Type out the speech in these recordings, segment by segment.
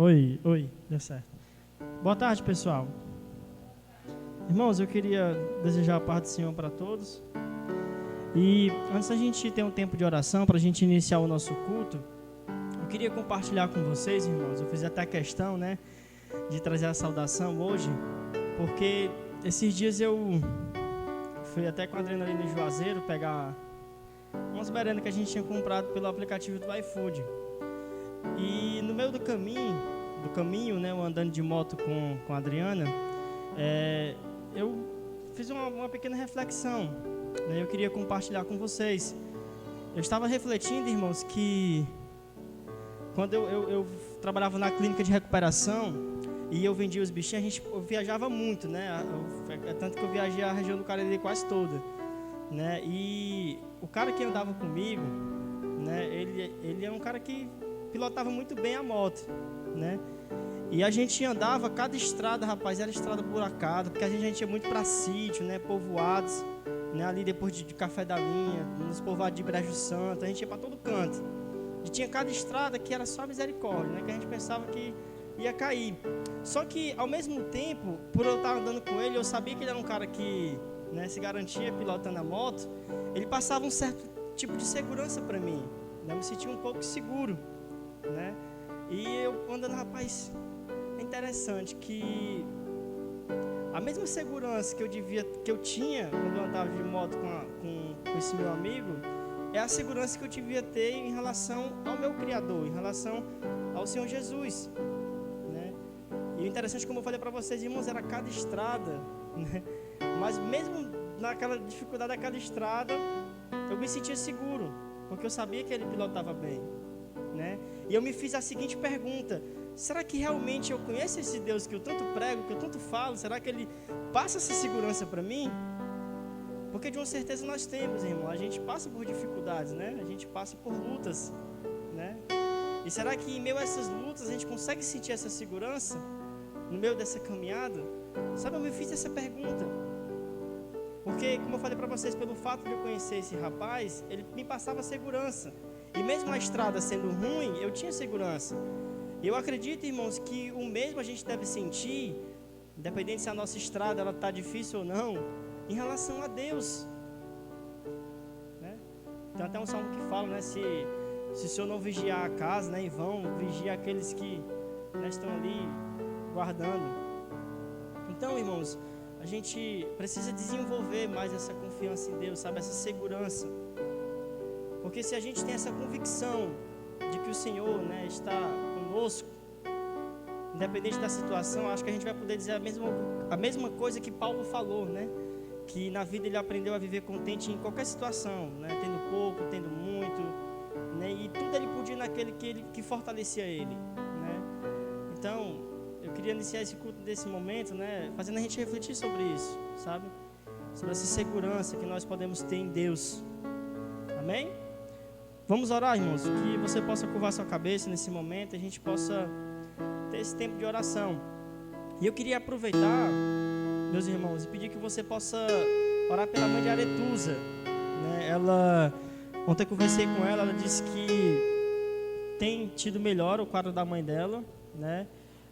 Oi, deu certo. Boa tarde, pessoal. Irmãos, eu queria desejar a paz do Senhor para todos. E antes da gente ter um tempo de oração, para a gente iniciar o nosso culto, eu queria compartilhar com vocês, irmãos. Eu fiz até questão, de trazer a saudação hoje, porque esses dias eu fui até com a Adriana ali no Juazeiro pegar umas merendas que a gente tinha comprado pelo aplicativo do iFood. E no meio do caminho, eu andando de moto com a Adriana, eu fiz uma pequena reflexão, eu queria compartilhar com vocês. Eu estava refletindo, irmãos, que quando eu trabalhava na clínica de recuperação e eu vendia os bichinhos, eu viajava muito, tanto que eu viajei a região do Cariri quase toda, e o cara que andava comigo, ele é um cara que pilotava muito bem a moto, e a gente andava, cada estrada, rapaz, era estrada buracada, porque a gente ia muito para sítio, povoados, ali depois de Café da Linha, nos povoados de Brejo Santo, a gente ia para todo canto, e tinha cada estrada que era só misericórdia, que a gente pensava que ia cair. Só que, ao mesmo tempo, por eu estar andando com ele, eu sabia que ele era um cara que se garantia pilotando a moto, ele passava um certo tipo de segurança para mim, eu me sentia um pouco seguro, e eu andando, rapaz, é interessante que a mesma segurança que eu tinha quando eu andava de moto com esse meu amigo, é a segurança que eu devia ter em relação ao meu Criador, em relação ao Senhor Jesus, E o interessante, como eu falei para vocês, irmãos, era cada estrada, Mas mesmo naquela dificuldade daquela estrada, eu me sentia seguro, porque eu sabia que ele pilotava bem, E eu me fiz a seguinte pergunta: será que realmente eu conheço esse Deus que eu tanto prego, que eu tanto falo? Será que ele passa essa segurança para mim? Porque de uma certeza nós temos, irmão, a gente passa por dificuldades, A gente passa por lutas, E será que em meio a essas lutas a gente consegue sentir essa segurança? No meio dessa caminhada? Sabe, eu me fiz essa pergunta, porque, como eu falei para vocês, pelo fato de eu conhecer esse rapaz, ele me passava segurança. E mesmo a estrada sendo ruim, eu tinha segurança. Eu acredito, irmãos, que o mesmo a gente deve sentir, independente se a nossa estrada está difícil ou não, em relação a Deus, Tem até um salmo que fala, se o Senhor não vigiar a casa, em vão, vigia aqueles que estão ali guardando. Então, irmãos, a gente precisa desenvolver mais essa confiança em Deus, sabe, essa segurança. Porque se a gente tem essa convicção de que o Senhor, está conosco, independente da situação, acho que a gente vai poder dizer a mesma coisa que Paulo falou, que na vida ele aprendeu a viver contente em qualquer situação, tendo pouco, tendo muito, e tudo ele podia naquele que fortalecia ele, Então, eu queria iniciar esse culto desse momento, fazendo a gente refletir sobre isso, sabe? Sobre essa segurança que nós podemos ter em Deus. Amém? Vamos orar, irmãos, que você possa curvar sua cabeça nesse momento, a gente possa ter esse tempo de oração. E eu queria aproveitar, meus irmãos, e pedir que você possa orar pela mãe de Aretusa, ontem eu conversei com ela, ela disse que tem tido melhor o quadro da mãe dela,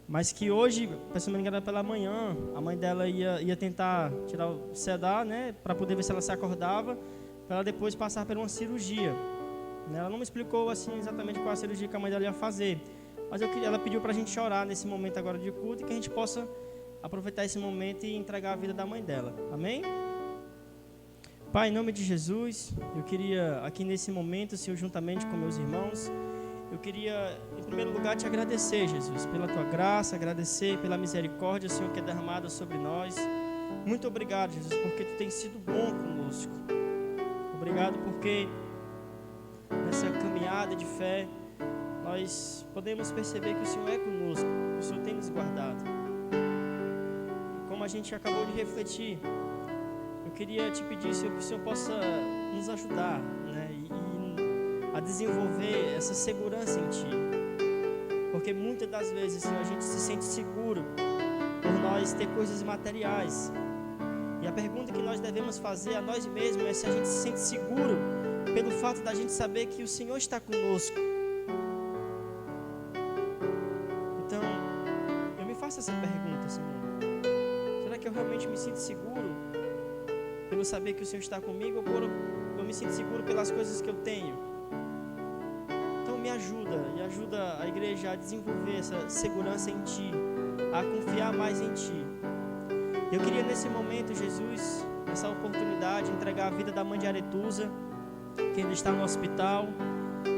mas que hoje, se não me engano, pela manhã, a mãe dela ia tentar tirar o sedar, para poder ver se ela se acordava, para ela depois passar por uma cirurgia. Ela não me explicou assim exatamente qual a cirurgia que a mãe dela ia fazer, mas ela pediu para a gente orar nesse momento agora de culto, e que a gente possa aproveitar esse momento e entregar a vida da mãe dela. Amém? Pai, em nome de Jesus, eu queria aqui nesse momento, Senhor, juntamente com meus irmãos, eu queria, em primeiro lugar, te agradecer, Jesus, pela tua graça, agradecer pela misericórdia, Senhor, que é derramada sobre nós. Muito obrigado, Jesus, porque tu tens sido bom conosco. Obrigado porque nessa caminhada de fé nós podemos perceber que o Senhor é conosco, que o Senhor tem nos guardado. E como a gente acabou de refletir, eu queria te pedir, Senhor, que o Senhor possa nos ajudar, a desenvolver essa segurança em Ti. Porque muitas das vezes, Senhor, a gente se sente seguro por nós ter coisas materiais. E a pergunta que nós devemos fazer a nós mesmos é se a gente se sente seguro pelo fato da gente saber que o Senhor está conosco. Então, eu realmente me sinto seguro pelo saber que o Senhor está comigo, ou eu me sinto seguro pelas coisas que eu tenho. Então me ajuda e ajuda a igreja a desenvolver essa segurança em Ti, a confiar mais em Ti. Eu queria nesse momento, Jesus, nessa oportunidade, entregar a vida da mãe de Aretusa, que ainda está no hospital.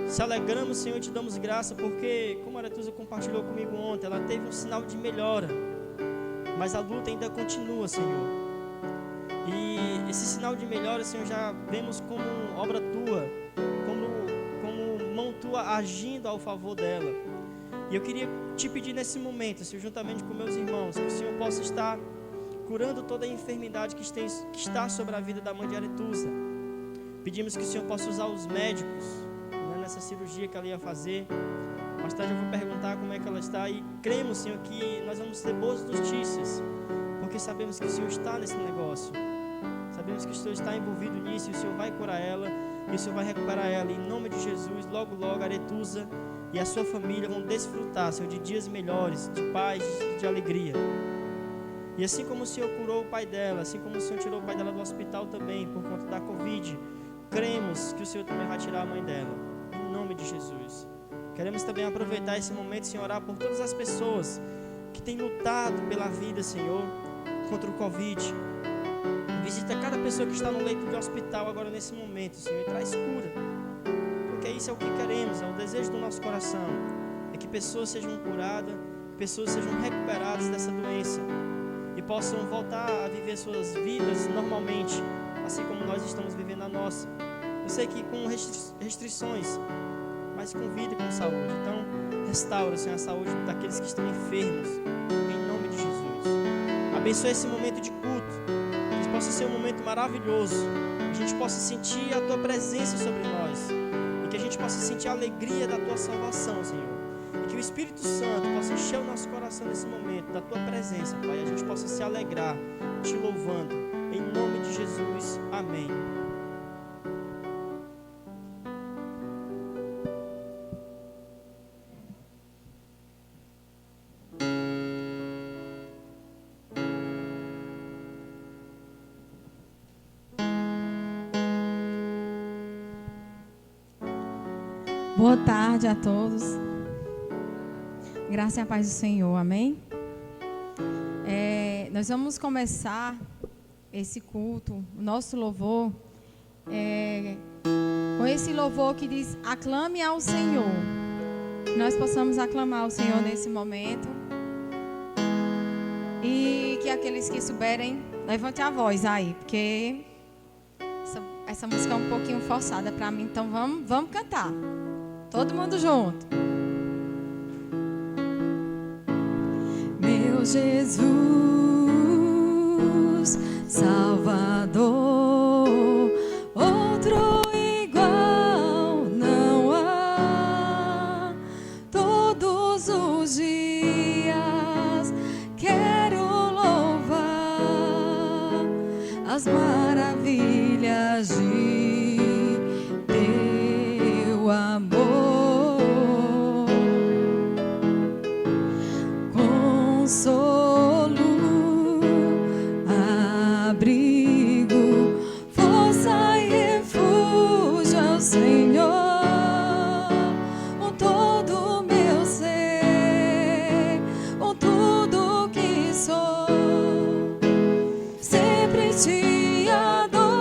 Se alegramos, Senhor, e Te damos graça, porque, como a Aretusa compartilhou comigo ontem, ela teve um sinal de melhora, mas a luta ainda continua, Senhor. E esse sinal de melhora, Senhor, já vemos como obra Tua, como mão Tua agindo ao favor dela. E eu queria Te pedir nesse momento, Senhor, juntamente com meus irmãos, que o Senhor possa estar curando toda a enfermidade que está sobre a vida da mãe de Aretusa. Pedimos que o Senhor possa usar os médicos, né, nessa cirurgia que ela ia fazer. Mais tarde eu vou perguntar como é que ela está. E cremos, Senhor, que nós vamos ter boas notícias, porque sabemos que o Senhor está nesse negócio. Sabemos que o Senhor está envolvido nisso, e o Senhor vai curar ela, e o Senhor vai recuperar ela. Em nome de Jesus, logo, logo, Aretusa e a sua família vão desfrutar, Senhor, de dias melhores, de paz, de alegria. E assim como o Senhor curou o pai dela, assim como o Senhor tirou o pai dela do hospital também, por conta da Covid, cremos que o Senhor também vai tirar a mãe dela, em nome de Jesus. Queremos também aproveitar esse momento, Senhor, orar por todas as pessoas que têm lutado pela vida, Senhor, contra o Covid. Visita cada pessoa que está no leito do hospital agora nesse momento, Senhor, e traz cura, porque isso é o que queremos, é o desejo do nosso coração, é que pessoas sejam curadas, pessoas sejam recuperadas dessa doença e possam voltar a viver suas vidas normalmente, assim como nós estamos vivendo a nossa. Eu sei que com restrições, mas com vida e com saúde. Então, restaura, Senhor, a saúde daqueles que estão enfermos, em nome de Jesus. Abençoe esse momento de culto, que possa ser um momento maravilhoso, que a gente possa sentir a Tua presença sobre nós, e que a gente possa sentir a alegria da Tua salvação, Senhor. E que o Espírito Santo possa encher o nosso coração nesse momento da Tua presença, Pai, e a gente possa se alegrar, Te louvando, em nome de Jesus, amém. Boa tarde a todos. Graça e a paz do Senhor, amém? Nós vamos começar esse culto, o nosso louvor, com esse louvor que diz: aclame ao Senhor. Que nós possamos aclamar ao Senhor nesse momento. E que aqueles que souberem, levante a voz aí, porque essa música é um pouquinho forçada para mim, então vamos cantar. Todo mundo junto. Meu Jesus, Salvador, outro igual não há. Todos os dias quero louvar as maravilhas de teu amor. Consolo, abrigo, força e refúgio ao Senhor, com todo o meu ser, com tudo que sou, sempre te adoro.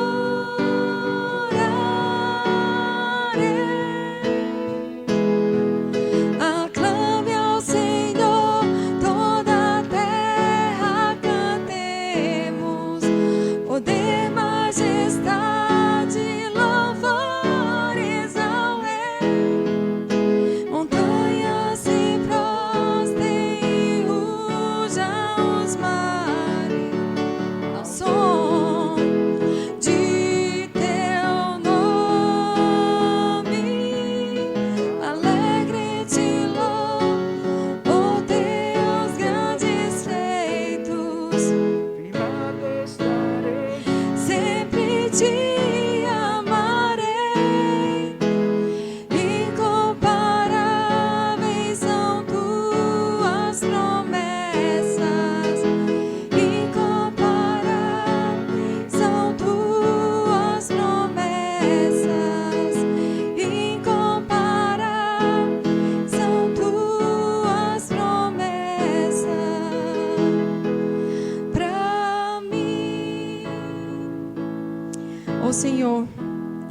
Senhor,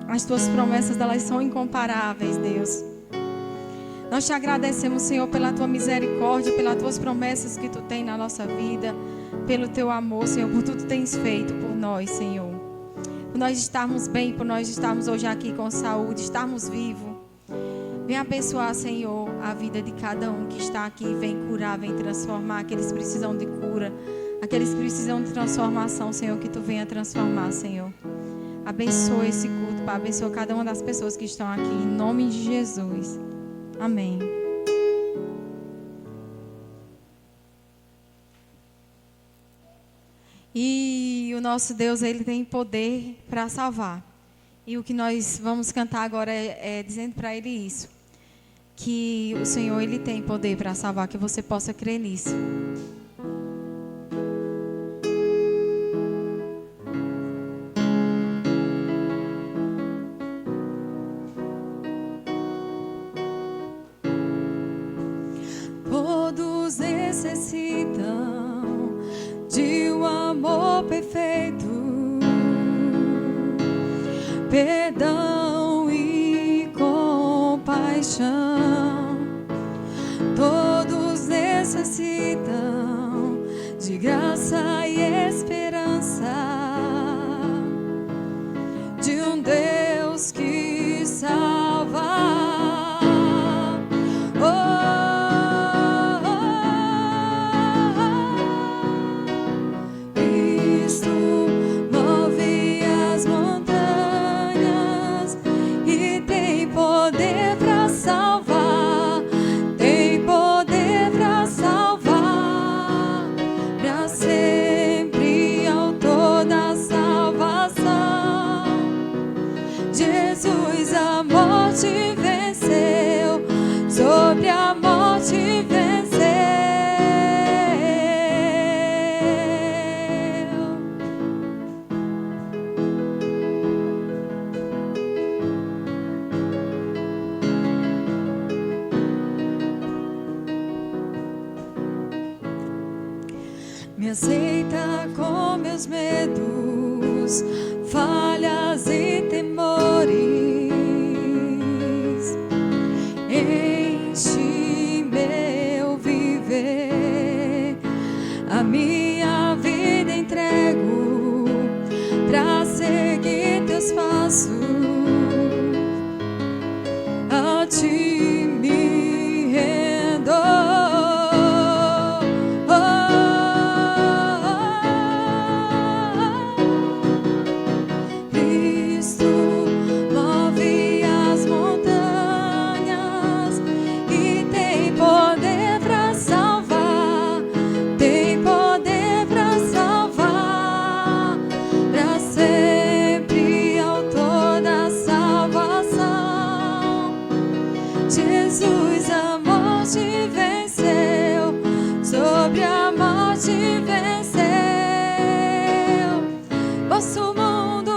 as tuas promessas, elas são incomparáveis, Deus. Nós te agradecemos, Senhor, pela tua misericórdia, pelas tuas promessas que tu tens na nossa vida, pelo teu amor, Senhor, por tudo que tu tens feito por nós, Senhor. Por nós estarmos bem, por nós estarmos hoje aqui com saúde, estarmos vivos. Vem abençoar, Senhor, a vida de cada um que está aqui. Vem curar, vem transformar aqueles que precisam de cura, aqueles que precisam de transformação, Senhor, que tu venha transformar, Senhor. Abençoa esse culto, Pai. Abençoa cada uma das pessoas que estão aqui, em nome de Jesus. Amém. E o nosso Deus, Ele tem poder para salvar. E o que nós vamos cantar agora é dizendo para Ele isso. Que o Senhor, Ele tem poder para salvar, que você possa crer nisso. Todos necessitam de um amor perfeito, perdão e compaixão. Todos necessitam de graça e esperança, de um Deus que salva. Sobre a morte venceu. Me aceita com meus medos, falhas e temores. Enche meu viver, a minha vida entrego pra seguir teus passos, a ti me rendo. Cristo move as montanhas e tem poder pra salvar, tem poder pra salvar, pra sempre autor da salvação. Jesus a morte venceu, sobre a morte venceu. Vosso mundo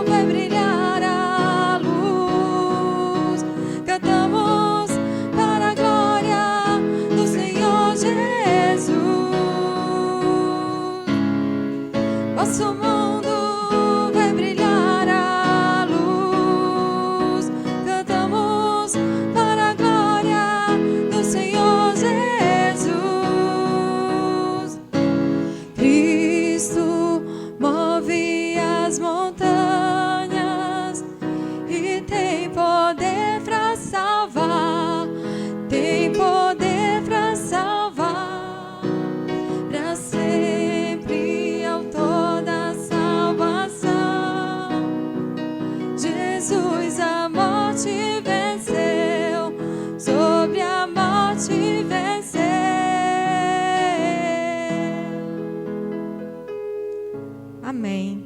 vai brilhar a luz, cantamos para a glória do Senhor Jesus. Vosso mundo vai brilhar a luz, cantamos para a glória do Senhor Jesus. Cristo move as montanhas e tem poder pra salvar, tem poder pra salvar, pra sempre autor da salvação. Jesus a morte venceu, sobre a morte venceu. Amém.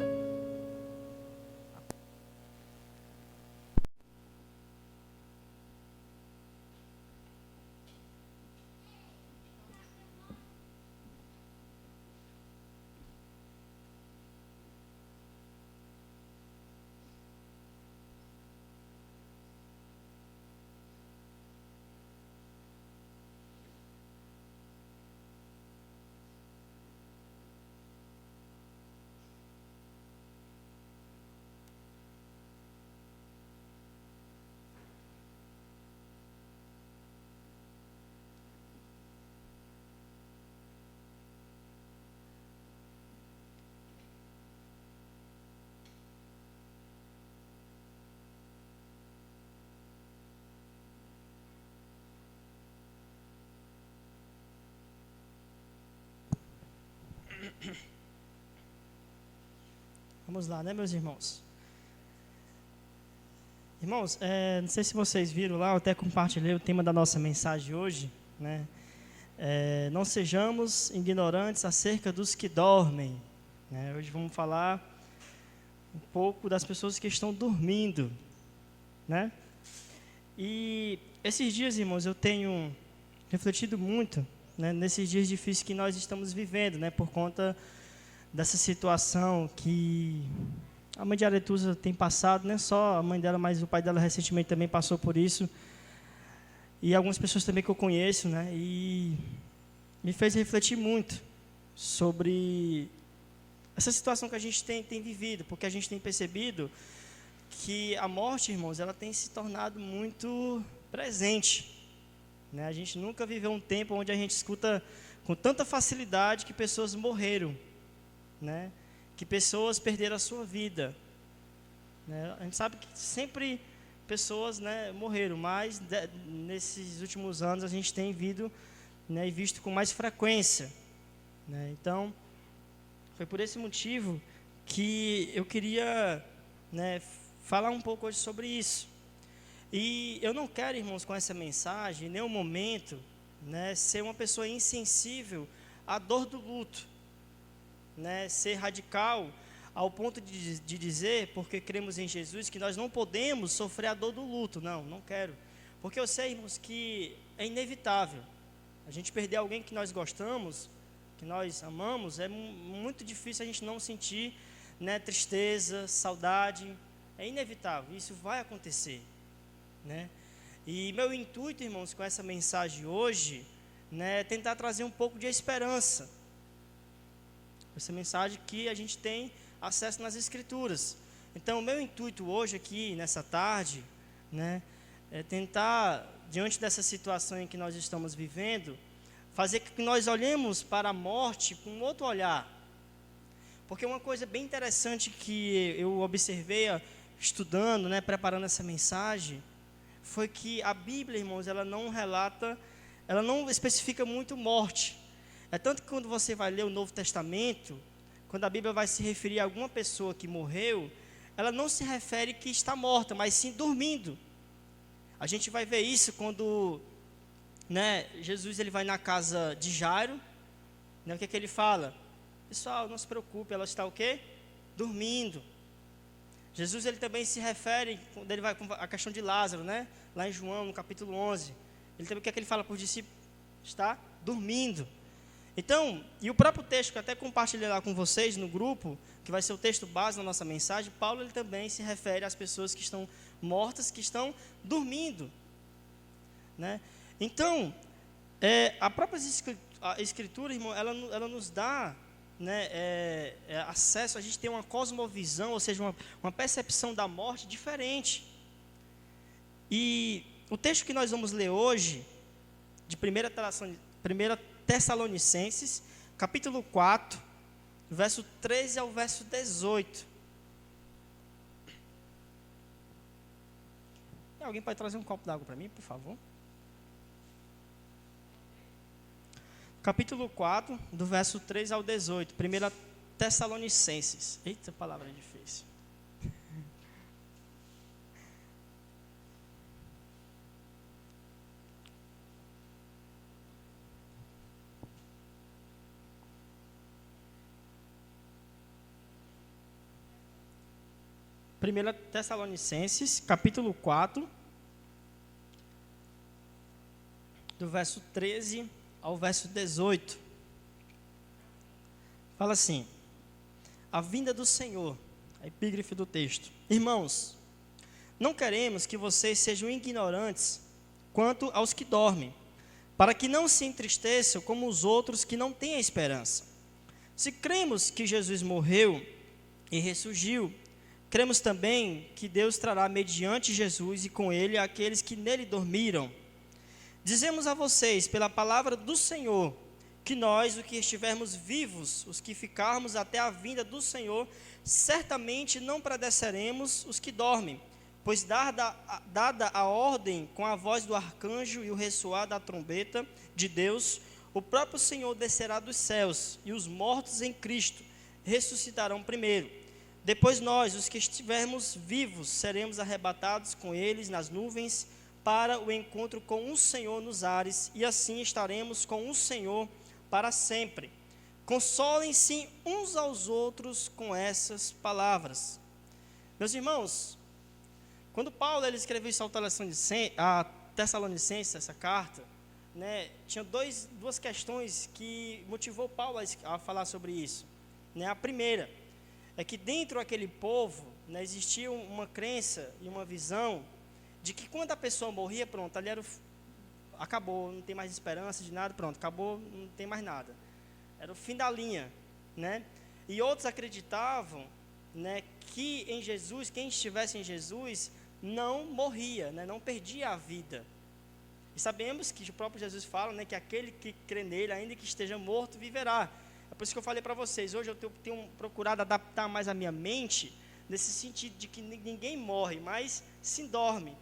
Vamos lá, né, meus irmãos? Irmãos, não sei se vocês viram lá, eu até compartilhei o tema da nossa mensagem hoje, né? Não sejamos ignorantes acerca dos que dormem, né? Hoje vamos falar um pouco das pessoas que estão dormindo, né? E esses dias, irmãos, eu tenho refletido muito, né, nesses dias difíceis que nós estamos vivendo, né, por conta dessa situação que a mãe de Aretusa tem passado, não é só a mãe dela, mas o pai dela recentemente também passou por isso, e algumas pessoas também que eu conheço, né, e me fez refletir muito sobre essa situação que a gente tem vivido, porque a gente tem percebido que a morte, irmãos, ela tem se tornado muito presente, né? A gente nunca viveu um tempo onde a gente escuta com tanta facilidade que pessoas morreram, né? Que pessoas perderam a sua vida, né? A gente sabe que sempre pessoas, né, morreram, mas nesses últimos anos a gente tem visto com mais frequência, né? Então, foi por esse motivo que eu queria, né, falar um pouco hoje sobre isso. E eu não quero, irmãos, com essa mensagem, em nenhum momento, né, ser uma pessoa insensível à dor do luto, né, ser radical ao ponto de dizer, porque cremos em Jesus, que nós não podemos sofrer a dor do luto. Não quero. Porque eu sei, irmãos, que é inevitável. A gente perder alguém que nós gostamos, que nós amamos, é muito difícil a gente não sentir, né, tristeza, saudade. É inevitável, isso vai acontecer, né? E meu intuito, irmãos, com essa mensagem hoje, né, é tentar trazer um pouco de esperança. Essa mensagem que a gente tem acesso nas Escrituras. Então, o meu intuito hoje aqui, nessa tarde, né, é tentar, diante dessa situação em que nós estamos vivendo, fazer com que nós olhemos para a morte com um outro olhar. Porque uma coisa bem interessante que eu observei estudando, né, preparando essa mensagem, foi que a Bíblia, irmãos, ela não especifica muito morte. É tanto que quando você vai ler o Novo Testamento, quando a Bíblia vai se referir a alguma pessoa que morreu, ela não se refere que está morta, mas sim dormindo. A gente vai ver isso quando, né, Jesus ele vai na casa de Jairo, né, o que é que ele fala? Pessoal, não se preocupe, ela está o quê? Dormindo. Jesus ele também se refere, quando ele vai com a questão de Lázaro, né? Lá em João, no capítulo 11. Ele também, o que é que ele fala para os discípulos? Está dormindo. Então, e o próprio texto que eu até compartilhei lá com vocês no grupo, que vai ser o texto base da nossa mensagem, Paulo ele também se refere às pessoas que estão mortas, que estão dormindo, né? Então, a própria Escritura, irmão, ela nos dá, né, acesso, a gente tem uma cosmovisão, ou seja, uma percepção da morte diferente. E o texto que nós vamos ler hoje, de 1 Tessalonicenses, capítulo 4, verso 13 ao verso 18. Alguém pode trazer um copo d'água para mim, por favor? Capítulo 4, do verso 3 ao 18, 1 Tessalonicenses. Eita, palavra difícil. Primeira Tessalonicenses, capítulo 4, do verso 13 ao verso 18. Fala assim: a vinda do Senhor, a epígrafe do texto. Irmãos, não queremos que vocês sejam ignorantes quanto aos que dormem, para que não se entristeçam como os outros que não têm a esperança. Se cremos que Jesus morreu e ressurgiu, cremos também que Deus trará mediante Jesus e com ele aqueles que nele dormiram. Dizemos a vocês, pela palavra do Senhor, que nós, os que estivermos vivos, os que ficarmos até a vinda do Senhor, certamente não padeceremos os que dormem, pois dada a ordem com a voz do arcanjo e o ressoar da trombeta de Deus, o próprio Senhor descerá dos céus, e os mortos em Cristo ressuscitarão primeiro. Depois nós, os que estivermos vivos, seremos arrebatados com eles nas nuvens para o encontro com o Senhor nos ares, e assim estaremos com o Senhor para sempre. Consolem-se uns aos outros com essas palavras. Meus irmãos, quando Paulo ele escreveu isso a Tessalonicenses, essa carta, né, tinha duas questões que motivou Paulo a falar sobre isso. Né? A primeira é que dentro daquele povo, né, existia uma crença e uma visão de que quando a pessoa morria, pronto, ali acabou, não tem mais esperança de nada, pronto, acabou, não tem mais nada. Era o fim da linha, né? E outros acreditavam, né, que em Jesus, quem estivesse em Jesus, não morria, né, não perdia a vida. E sabemos que o próprio Jesus fala, né, que aquele que crê nele, ainda que esteja morto, viverá. É por isso que eu falei para vocês, hoje eu tenho procurado adaptar mais a minha mente, nesse sentido de que ninguém morre, mas se dorme.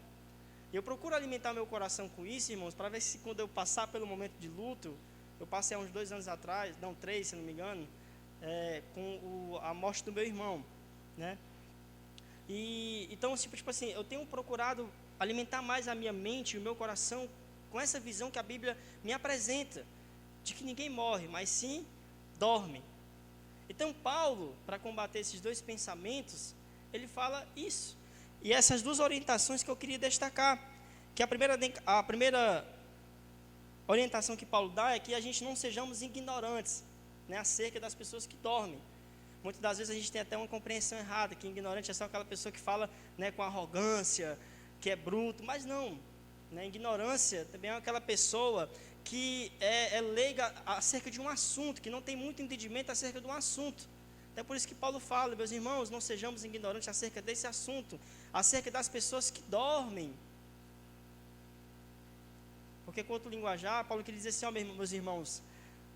Eu procuro alimentar meu coração com isso, irmãos, para ver se quando eu passar pelo momento de luto, eu passei há uns 2 anos atrás, não 3, se não me engano, com a morte do meu irmão, né? E então, tipo assim, eu tenho procurado alimentar mais a minha mente e o meu coração com essa visão que a Bíblia me apresenta, de que ninguém morre, mas sim dorme. Então Paulo, para combater esses dois pensamentos, ele fala isso. E essas duas orientações que eu queria destacar, que a primeira orientação que Paulo dá é que a gente não sejamos ignorantes, né, acerca das pessoas que dormem. Muitas das vezes a gente tem até uma compreensão errada, que ignorante é só aquela pessoa que fala, né, com arrogância, que é bruto, mas não. Né, ignorância também é aquela pessoa que é leiga acerca de um assunto, que não tem muito entendimento acerca de um assunto. É por isso que Paulo fala, meus irmãos, não sejamos ignorantes acerca desse assunto, acerca das pessoas que dormem. Porque com outro linguajar, Paulo queria dizer assim, meus irmãos,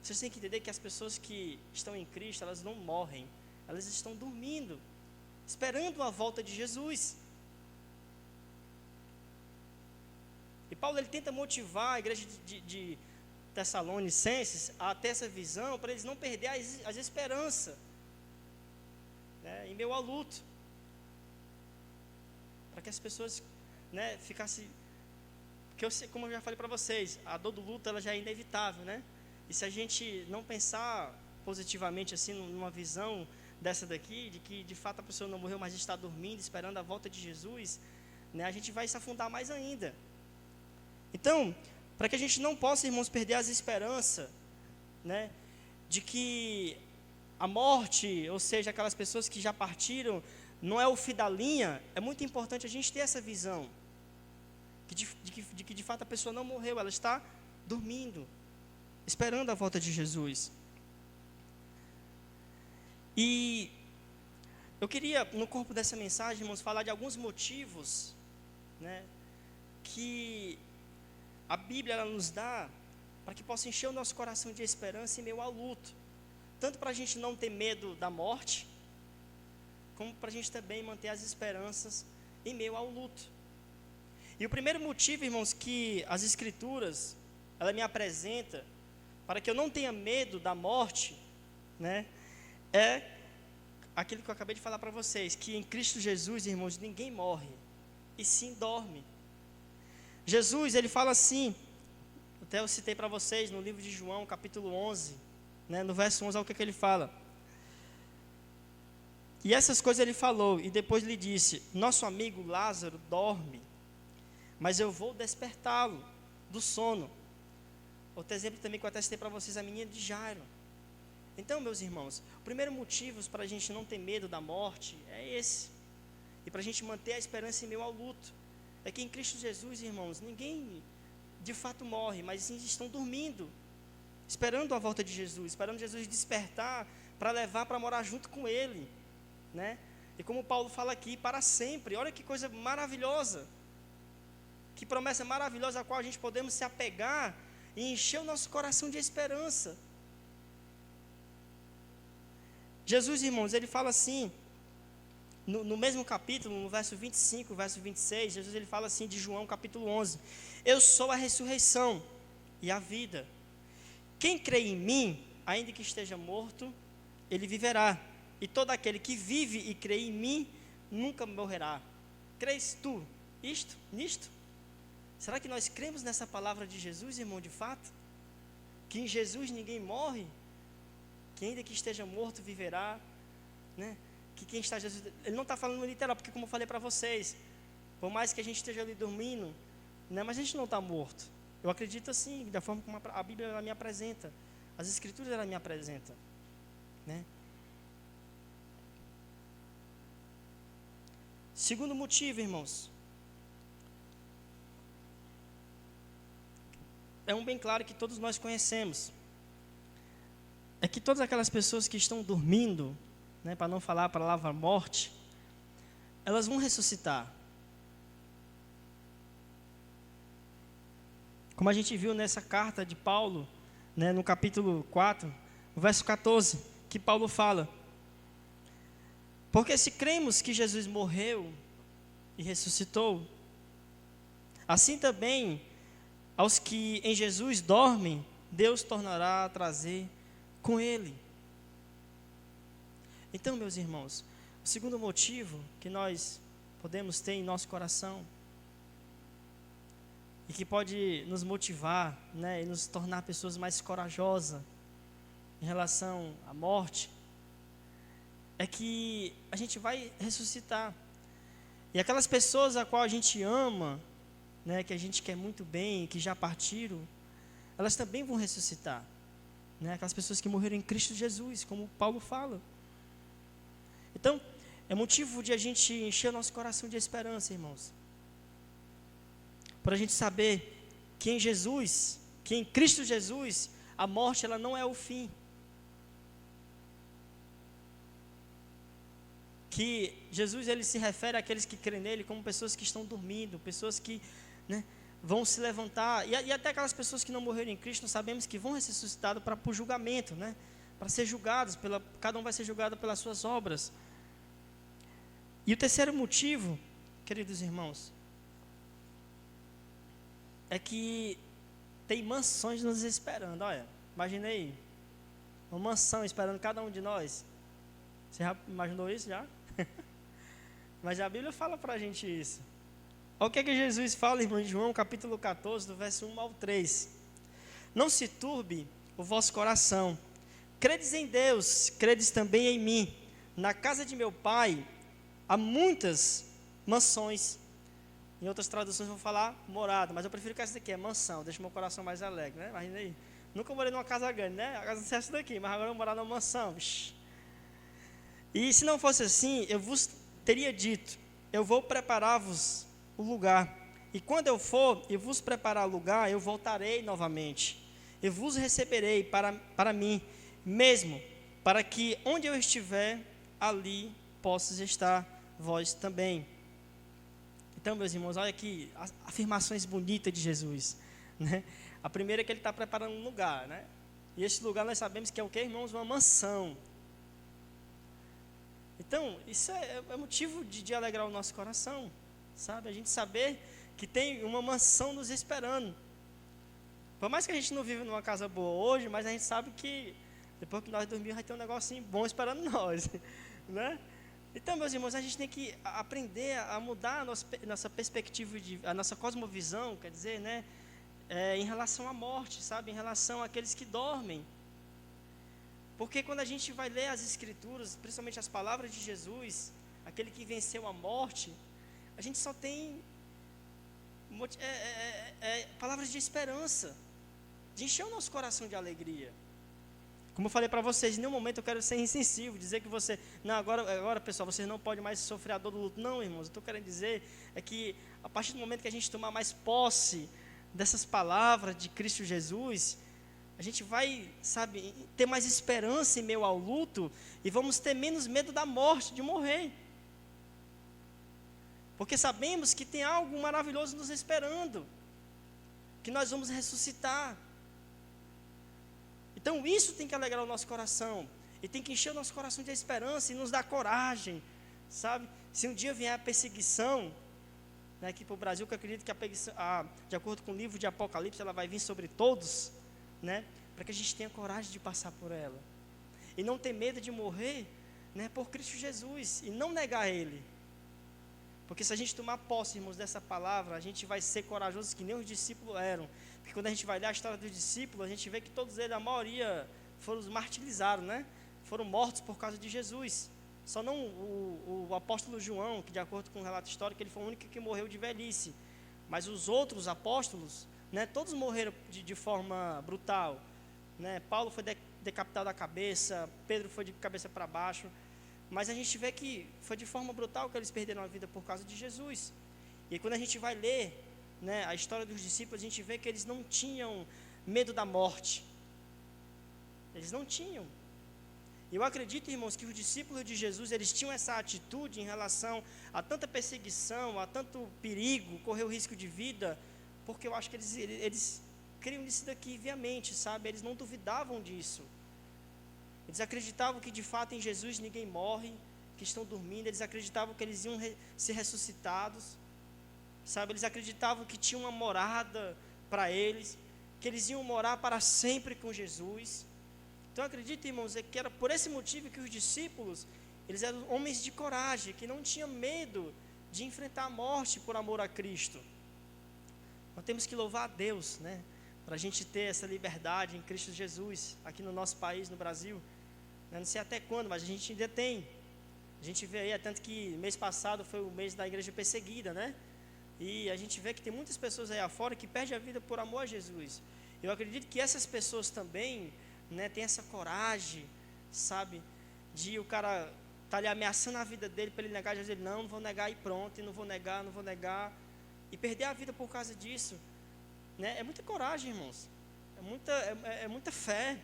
vocês têm que entender que as pessoas que estão em Cristo, elas não morrem, elas estão dormindo, esperando a volta de Jesus. E Paulo ele tenta motivar a igreja de Tessalonicenses a ter essa visão, para eles não perderem as esperanças, né, em meio ao luto, para que as pessoas, né, ficassem, porque como eu já falei para vocês, a dor do luto ela já é inevitável, né? E se a gente não pensar positivamente assim numa visão dessa daqui, de que de fato a pessoa não morreu, mas está dormindo, esperando a volta de Jesus, né, a gente vai se afundar mais ainda. Então, para que a gente não possa, irmãos, perder as esperanças, né, de que a morte, ou seja, aquelas pessoas que já partiram, não é o fim da linha, é muito importante a gente ter essa visão, de que de fato a pessoa não morreu, ela está dormindo, esperando a volta de Jesus. E eu queria, no corpo dessa mensagem, irmãos, falar de alguns motivos, né, que a Bíblia ela nos dá para que possa encher o nosso coração de esperança em meio ao luto. Tanto para a gente não ter medo da morte, como para a gente também manter as esperanças em meio ao luto. E o primeiro motivo, irmãos, que as Escrituras, ela me apresenta, para que eu não tenha medo da morte, né, é aquilo que eu acabei de falar para vocês, que em Cristo Jesus, irmãos, ninguém morre, e sim dorme. Jesus, ele fala assim, até eu citei para vocês no livro de João, capítulo 11, né, no verso 11, olha o que ele fala. E essas coisas ele falou, e depois lhe disse, nosso amigo Lázaro dorme, mas eu vou despertá-lo do sono. Outro exemplo também que eu até citei para vocês, a menina de Jairo. Então, meus irmãos, o primeiro motivo para a gente não ter medo da morte é esse. E para a gente manter a esperança em meio ao luto. É que em Cristo Jesus, irmãos, ninguém de fato morre, mas sim estão dormindo, esperando a volta de Jesus, esperando Jesus despertar para levar para morar junto com Ele, né? E como Paulo fala aqui, para sempre. Olha que coisa maravilhosa, que promessa maravilhosa a qual a gente podemos se apegar e encher o nosso coração de esperança. Jesus, irmãos, ele fala assim, no mesmo capítulo, no verso 25, verso 26, Jesus ele fala assim de João capítulo 11, eu sou a ressurreição e a vida. Quem crê em mim, ainda que esteja morto, ele viverá. E todo aquele que vive e crê em mim, nunca morrerá. Crês tu nisto? Será que nós cremos nessa palavra de Jesus, irmão, de fato? Que em Jesus ninguém morre? Que ainda que esteja morto, viverá, né? Que quem está Jesus, ele não está falando literal, porque como eu falei para vocês, por mais que a gente esteja ali dormindo, né, mas a gente não está morto. Eu acredito assim, da forma como a Bíblia ela me apresenta, as Escrituras ela me apresenta, né? Segundo motivo, irmãos, é um bem claro que todos nós conhecemos, é que todas aquelas pessoas que estão dormindo, né, para não falar a palavra morte, elas vão ressuscitar. Como a gente viu nessa carta de Paulo, né, no capítulo 4, no verso 14, que Paulo fala: porque se cremos que Jesus morreu e ressuscitou, assim também aos que em Jesus dormem, Deus tornará a trazer com Ele. Então, meus irmãos, o segundo motivo que nós podemos ter em nosso coração, e que pode nos motivar, né, e nos tornar pessoas mais corajosas em relação à morte, é que a gente vai ressuscitar. E aquelas pessoas a qual a gente ama, né, que a gente quer muito bem, que já partiram, elas também vão ressuscitar, né, aquelas pessoas que morreram em Cristo Jesus, como Paulo fala. Então, é motivo de a gente encher o nosso coração de esperança, irmãos, para a gente saber que em Jesus, que em Cristo Jesus, a morte ela não é o fim. Que Jesus ele se refere àqueles que creem nele como pessoas que estão dormindo, pessoas que, né, vão se levantar, e até aquelas pessoas que não morreram em Cristo, nós sabemos que vão ressuscitadas para o julgamento, né, para ser julgados, cada um vai ser julgado pelas suas obras. E o terceiro motivo, queridos irmãos, é que tem mansões nos esperando. Olha, imaginei uma mansão esperando cada um de nós. Você já imaginou isso já? Mas a Bíblia fala para a gente isso. Olha o que Jesus fala, irmão, em João capítulo 14, do verso 1 ao 3. Não se turbe o vosso coração. Credes em Deus, credes também em mim. Na casa de meu pai há muitas mansões. Em outras traduções vão falar morada, mas eu prefiro que essa daqui é mansão, deixa meu coração mais alegre, né? Imagina aí. Nunca morei numa casa grande, né? A casa não é essa daqui, mas agora eu vou morar numa mansão. E se não fosse assim, eu vos teria dito: eu vou preparar-vos o lugar. E quando eu for e vos preparar o lugar, eu voltarei novamente. E vos receberei para mim mesmo, para que onde eu estiver, ali possas estar vós também. Então, meus irmãos, olha aqui, as afirmações bonitas de Jesus, né? A primeira é que ele está preparando um lugar, né? E esse lugar nós sabemos que é o que, irmãos? Uma mansão. Então, isso é motivo de alegrar o nosso coração, sabe? A gente saber que tem uma mansão nos esperando. Por mais que a gente não vive numa casa boa hoje, mas a gente sabe que depois que nós dormirmos vai ter um negocinho bom esperando nós, né? Então, meus irmãos, a gente tem que aprender a mudar a nossa perspectiva, a nossa cosmovisão, quer dizer, né? Em relação à morte, sabe? Em relação àqueles que dormem. Porque quando a gente vai ler as Escrituras, principalmente as palavras de Jesus, aquele que venceu a morte, a gente só tem palavras de esperança, de encher o nosso coração de alegria. Como eu falei para vocês, em nenhum momento eu quero ser insensível, dizer que você, não, agora pessoal, vocês não podem mais sofrer a dor do luto. Não, irmãos, eu estou querendo dizer é que a partir do momento que a gente tomar mais posse dessas palavras de Cristo Jesus, a gente vai, sabe, ter mais esperança em meio ao luto e vamos ter menos medo da morte, de morrer. Porque sabemos que tem algo maravilhoso nos esperando, que nós vamos ressuscitar. Então isso tem que alegrar o nosso coração, e tem que encher o nosso coração de esperança e nos dar coragem, sabe? Se um dia vier a perseguição, né, aqui para o Brasil, que eu acredito que a perseguição, de acordo com o livro de Apocalipse, ela vai vir sobre todos, né? para que a gente tenha coragem de passar por ela. E não ter medo de morrer, né, por Cristo Jesus, e não negar Ele. Porque se a gente tomar posse, irmãos, dessa palavra, a gente vai ser corajoso que nem os discípulos eram. Porque quando a gente vai ler a história dos discípulos, a gente vê que todos eles, a maioria, foram martirizados, né? Foram mortos por causa de Jesus. Só não o apóstolo João, que de acordo com o relato histórico, ele foi o único que morreu de velhice. Mas os outros apóstolos, né, todos morreram de forma brutal. Né? Paulo foi decapitado da cabeça, Pedro foi de cabeça para baixo. Mas a gente vê que foi de forma brutal que eles perderam a vida por causa de Jesus. E quando a gente vai ler, né, a história dos discípulos, a gente vê que eles não tinham medo da morte. Eles não tinham. Eu acredito, irmãos, que os discípulos de Jesus, eles tinham essa atitude em relação a tanta perseguição, a tanto perigo, correr o risco de vida, porque eu acho que eles criam nisso daqui viamente, sabe? Eles não duvidavam disso. Eles acreditavam que de fato em Jesus ninguém morre, que estão dormindo. Eles acreditavam que eles iam ser ressuscitados, sabe? Eles acreditavam que tinha uma morada para eles, que eles iam morar para sempre com Jesus. Então eu acredito, irmãos, que era por esse motivo que os discípulos, eles eram homens de coragem, que não tinham medo de enfrentar a morte por amor a Cristo. Nós temos que louvar a Deus, né, para a gente ter essa liberdade em Cristo Jesus, aqui no nosso país, no Brasil. Não sei até quando, mas a gente ainda tem. A gente vê aí, tanto que mês passado foi o mês da igreja perseguida, né? E a gente vê que tem muitas pessoas aí afora que perdem a vida por amor a Jesus. Eu acredito que essas pessoas também, né, têm essa coragem, sabe? De o cara tá ali ameaçando a vida dele para ele negar Jesus. Ele, não vou negar e pronto, e não vou negar. E perder a vida por causa disso, né? É muita coragem, irmãos. É muita fé.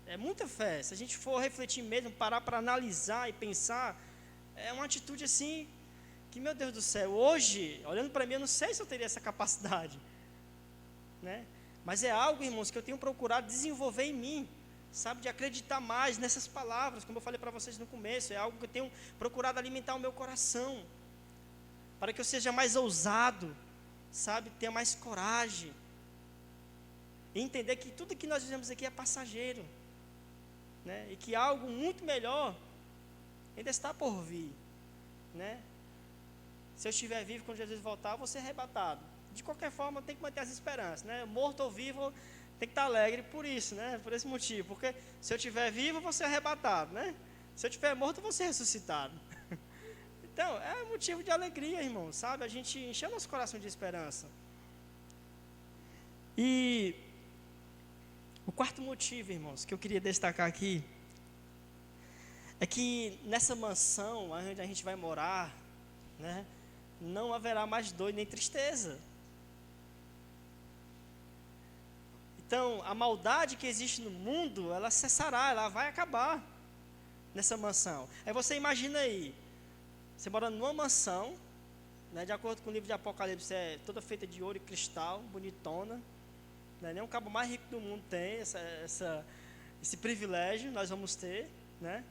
É muita fé. Se a gente for refletir mesmo, parar para analisar e pensar, é uma atitude assim, que, meu Deus do céu, hoje, olhando para mim, eu não sei se eu teria essa capacidade, né? Mas é algo, irmãos, que eu tenho procurado desenvolver em mim, sabe, de acreditar mais nessas palavras, como eu falei para vocês no começo. É algo que eu tenho procurado alimentar o meu coração, para que eu seja mais ousado, sabe, ter mais coragem, e entender que tudo que nós vivemos aqui é passageiro, né? E que algo muito melhor ainda está por vir, né? Se eu estiver vivo quando Jesus voltar, eu vou ser arrebatado. De qualquer forma, eu tenho que manter as esperanças, né? Morto ou vivo, tem que estar alegre por isso, né? Por esse motivo, porque se eu estiver vivo, eu vou ser arrebatado, né? Se eu estiver morto, eu vou ser ressuscitado. Então, é motivo de alegria, irmão, sabe? A gente encher nosso coração de esperança. E o quarto motivo, irmãos, que eu queria destacar aqui, é que nessa mansão, onde a gente vai morar, né, não haverá mais dor nem tristeza. Então, a maldade que existe no mundo, ela cessará, ela vai acabar nessa mansão. Aí você imagina aí, você mora numa mansão, né, de acordo com o livro de Apocalipse, é toda feita de ouro e cristal, bonitona, né, nem o cabo mais rico do mundo tem esse privilégio, nós vamos ter, né?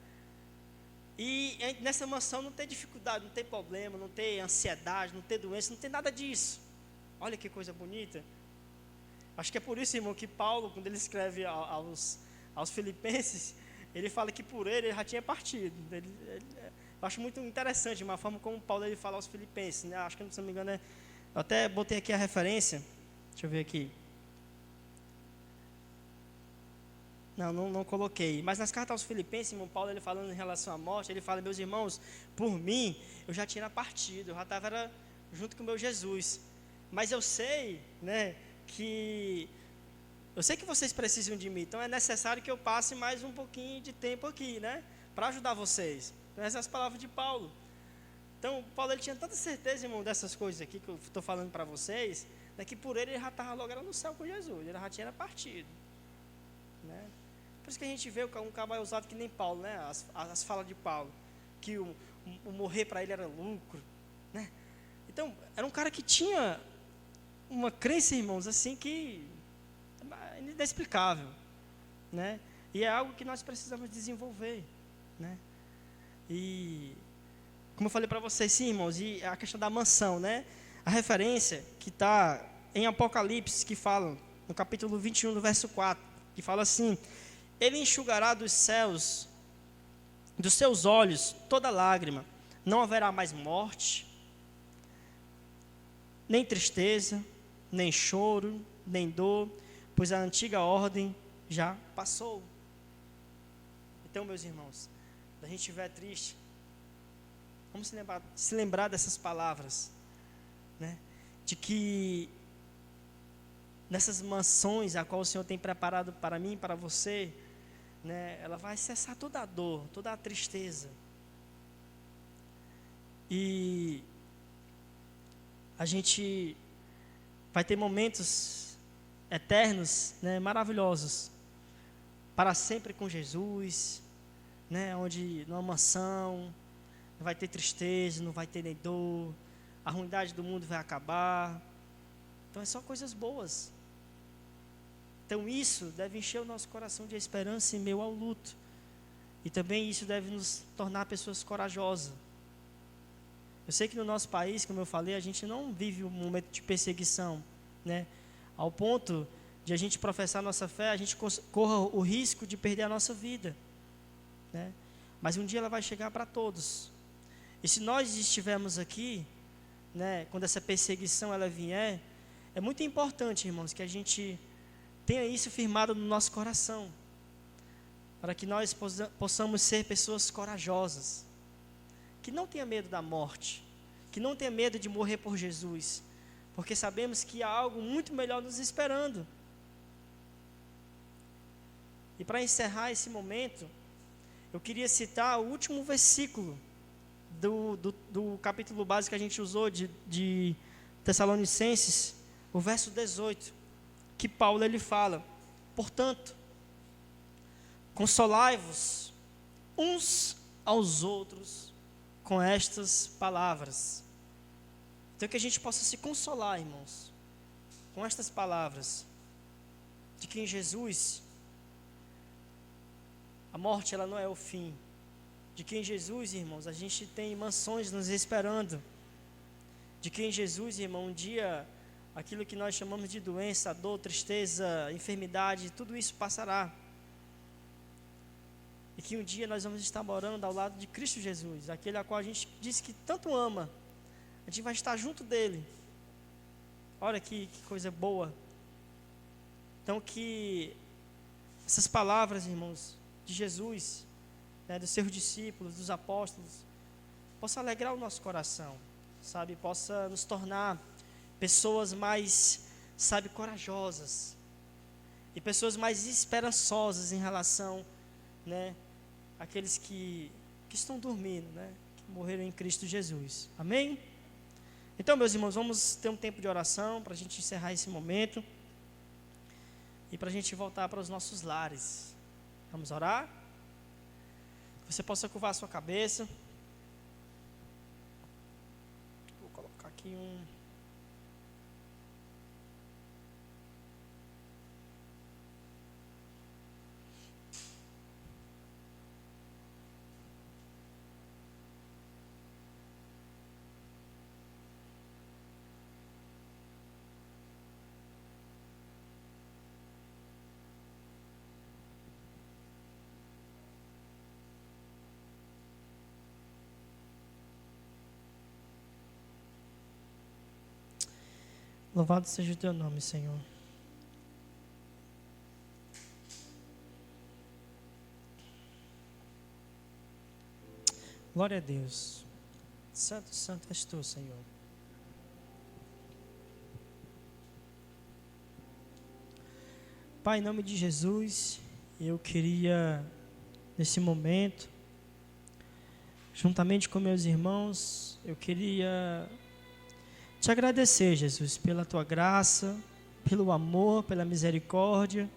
E nessa mansão não tem dificuldade, não tem problema, não tem ansiedade, não tem doença, não tem nada disso. Olha que coisa bonita. Acho que é por isso, irmão, que Paulo, quando ele escreve aos filipenses, ele fala que por ele já tinha partido. Eu acho muito interessante uma forma como Paulo ele fala aos filipenses, né? Acho que, se não me engano, eu até botei aqui a referência. Deixa eu ver aqui. Não coloquei. Mas nas cartas aos filipenses, irmão Paulo, ele falando em relação à morte, ele fala, meus irmãos, por mim, eu já tinha partido, eu já estava junto com o meu Jesus. Mas eu sei, né, que vocês precisam de mim, então é necessário que eu passe mais um pouquinho de tempo aqui, né, para ajudar vocês. Então, essas são as palavras de Paulo. Então, Paulo, ele tinha tanta certeza, irmão, dessas coisas aqui que eu estou falando para vocês, né, que por ele já estava logo no céu com Jesus, ele já tinha partido, né? Por isso que a gente vê um cara mais ousado que nem Paulo, né? As falas de Paulo, que o morrer para ele era lucro, né? Então, era um cara que tinha uma crença, irmãos, assim, que é inexplicável, né? E é algo que nós precisamos desenvolver, né? E, como eu falei para vocês, sim, irmãos, e a questão da mansão, né? A referência que está em Apocalipse, que fala no capítulo 21, no verso 4, que fala assim: Ele enxugará dos céus, dos seus olhos, toda lágrima. Não haverá mais morte, nem tristeza, nem choro, nem dor, pois a antiga ordem já passou. Então, meus irmãos, se a gente estiver triste, vamos se lembrar dessas palavras, né? De que nessas mansões a qual o Senhor tem preparado para mim e para você, né, ela vai cessar toda a dor, toda a tristeza. E a gente vai ter momentos eternos, né, maravilhosos, para sempre com Jesus, né, onde numa mansão não vai ter tristeza, não vai ter nem dor, a ruindade do mundo vai acabar. Então é só coisas boas. Então isso deve encher o nosso coração de esperança em meio ao luto. E também isso deve nos tornar pessoas corajosas. Eu sei que no nosso país, como eu falei, a gente não vive um momento de perseguição, né? Ao ponto de a gente professar nossa fé, a gente corra o risco de perder a nossa vida, né? Mas um dia ela vai chegar para todos. E se nós estivermos aqui, né, quando essa perseguição ela vier, é muito importante, irmãos, que a gente tenha isso firmado no nosso coração, para que nós possamos ser pessoas corajosas, que não tenha medo da morte, que não tenha medo de morrer por Jesus, porque sabemos que há algo muito melhor nos esperando. E para encerrar esse momento, eu queria citar o último versículo do capítulo básico que a gente usou de Tessalonicenses, o verso 18, que Paulo ele fala: portanto, consolai-vos uns aos outros com estas palavras. Então que a gente possa se consolar, irmãos, com estas palavras, de que em Jesus a morte ela não é o fim, de que em Jesus, irmãos, a gente tem mansões nos esperando, de que em Jesus, irmão, um dia aquilo que nós chamamos de doença, dor, tristeza, enfermidade, tudo isso passará. E que um dia nós vamos estar morando ao lado de Cristo Jesus, aquele a qual a gente disse que tanto ama. A gente vai estar junto dele. Olha que coisa boa. Então que essas palavras, irmãos, de Jesus, né, dos seus discípulos, dos apóstolos, possa alegrar o nosso coração, sabe? Possa nos tornar pessoas mais, sabe, corajosas. E pessoas mais esperançosas em relação, né, àqueles que estão dormindo, né, que morreram em Cristo Jesus. Amém? Então, meus irmãos, vamos ter um tempo de oração para a gente encerrar esse momento e para a gente voltar para os nossos lares. Vamos orar? Você possa curvar a sua cabeça. Vou colocar aqui Louvado seja o teu nome, Senhor. Glória a Deus. Santo, santo és tu, Senhor. Pai, em nome de Jesus, eu queria, nesse momento, juntamente com meus irmãos, eu queria te agradecer, Jesus, pela tua graça, pelo amor, pela misericórdia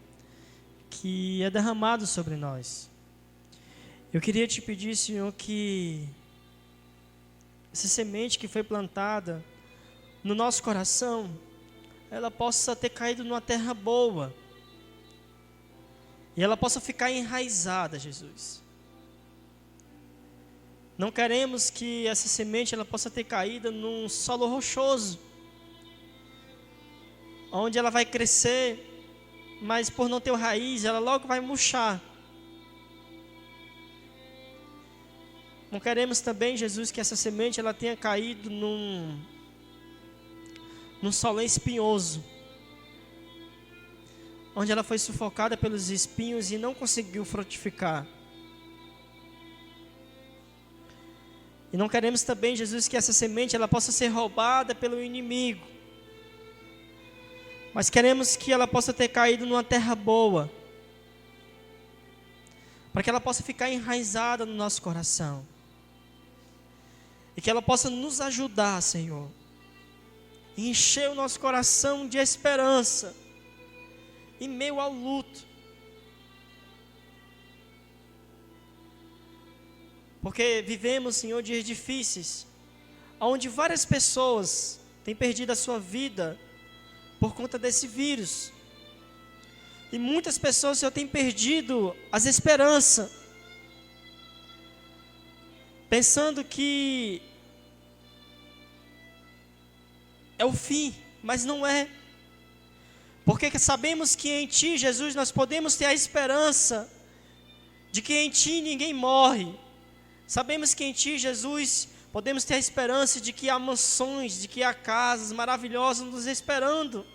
que é derramado sobre nós. Eu queria te pedir, Senhor, que essa semente que foi plantada no nosso coração, ela possa ter caído numa terra boa e ela possa ficar enraizada, Jesus. Não queremos que essa semente ela possa ter caído num solo rochoso, onde ela vai crescer mas por não ter raiz, ela logo vai murchar. Não queremos também, Jesus, que essa semente ela tenha caído num solo espinhoso, onde ela foi sufocada pelos espinhos e não conseguiu frutificar. E não queremos também, Jesus, que essa semente ela possa ser roubada pelo inimigo, mas queremos que ela possa ter caído numa terra boa, para que ela possa ficar enraizada no nosso coração, e que ela possa nos ajudar, Senhor, e encher o nosso coração de esperança, em meio ao luto. Porque vivemos, Senhor, dias difíceis, onde várias pessoas têm perdido a sua vida por conta desse vírus. E muitas pessoas, Senhor, têm perdido as esperanças, pensando que é o fim, mas não é. Porque sabemos que em Ti, Jesus, nós podemos ter a esperança de que em Ti ninguém morre. Sabemos que em Ti, Jesus, podemos ter a esperança de que há mansões, de que há casas maravilhosas nos esperando.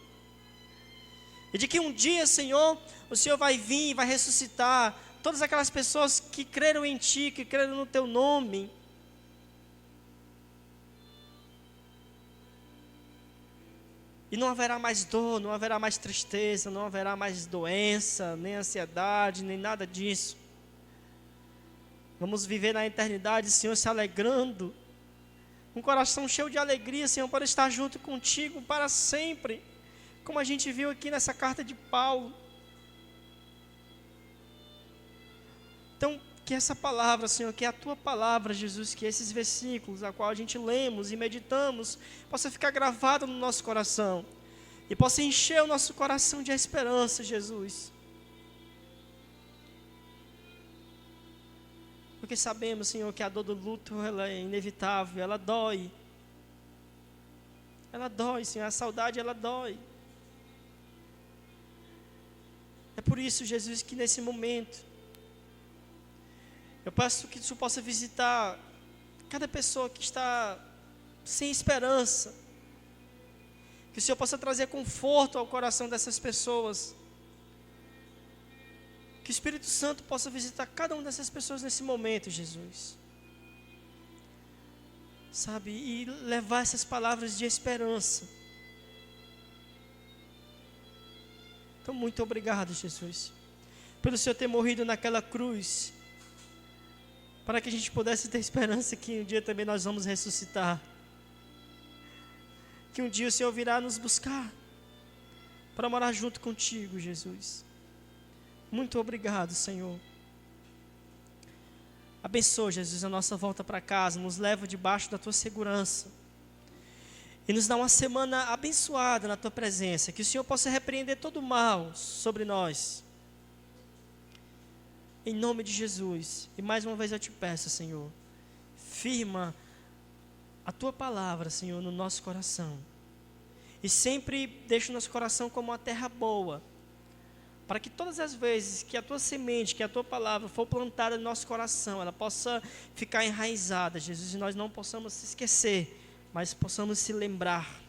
E de que um dia, Senhor, o Senhor vai vir e vai ressuscitar todas aquelas pessoas que creram em Ti, que creram no Teu nome. E não haverá mais dor, não haverá mais tristeza, não haverá mais doença, nem ansiedade, nem nada disso. Vamos viver na eternidade, Senhor, se alegrando, um coração cheio de alegria, Senhor, para estar junto contigo para sempre, como a gente viu aqui nessa carta de Paulo. Então, que essa palavra, Senhor, que a Tua palavra, Jesus, que esses versículos, a qual a gente lemos e meditamos, possa ficar gravado no nosso coração, e possa encher o nosso coração de esperança, Jesus. Porque sabemos, Senhor, que a dor do luto, ela é inevitável, ela dói. Ela dói, Senhor, a saudade, ela dói. É por isso, Jesus, que nesse momento, eu peço que Tu possa visitar cada pessoa que está sem esperança. Que o Senhor possa trazer conforto ao coração dessas pessoas. Que o Espírito Santo possa visitar cada uma dessas pessoas nesse momento, Jesus. Sabe, e levar essas palavras de esperança. Então, muito obrigado, Jesus, pelo Senhor ter morrido naquela cruz, para que a gente pudesse ter esperança que um dia também nós vamos ressuscitar. Que um dia o Senhor virá nos buscar, para morar junto contigo, Jesus. Muito obrigado, Senhor. Abençoa, Jesus, a nossa volta para casa, nos leva debaixo da Tua segurança. E nos dá uma semana abençoada na Tua presença, que o Senhor possa repreender todo o mal sobre nós. Em nome de Jesus. E mais uma vez eu te peço, Senhor, firma a Tua palavra, Senhor, no nosso coração. E sempre deixa o nosso coração como uma terra boa, para que todas as vezes que a Tua semente, que a Tua palavra for plantada no nosso coração, ela possa ficar enraizada, Jesus, e nós não possamos se esquecer, mas possamos se lembrar.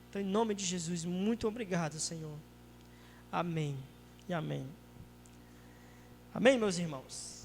Então, em nome de Jesus, muito obrigado, Senhor. Amém e amém. Amém, meus irmãos?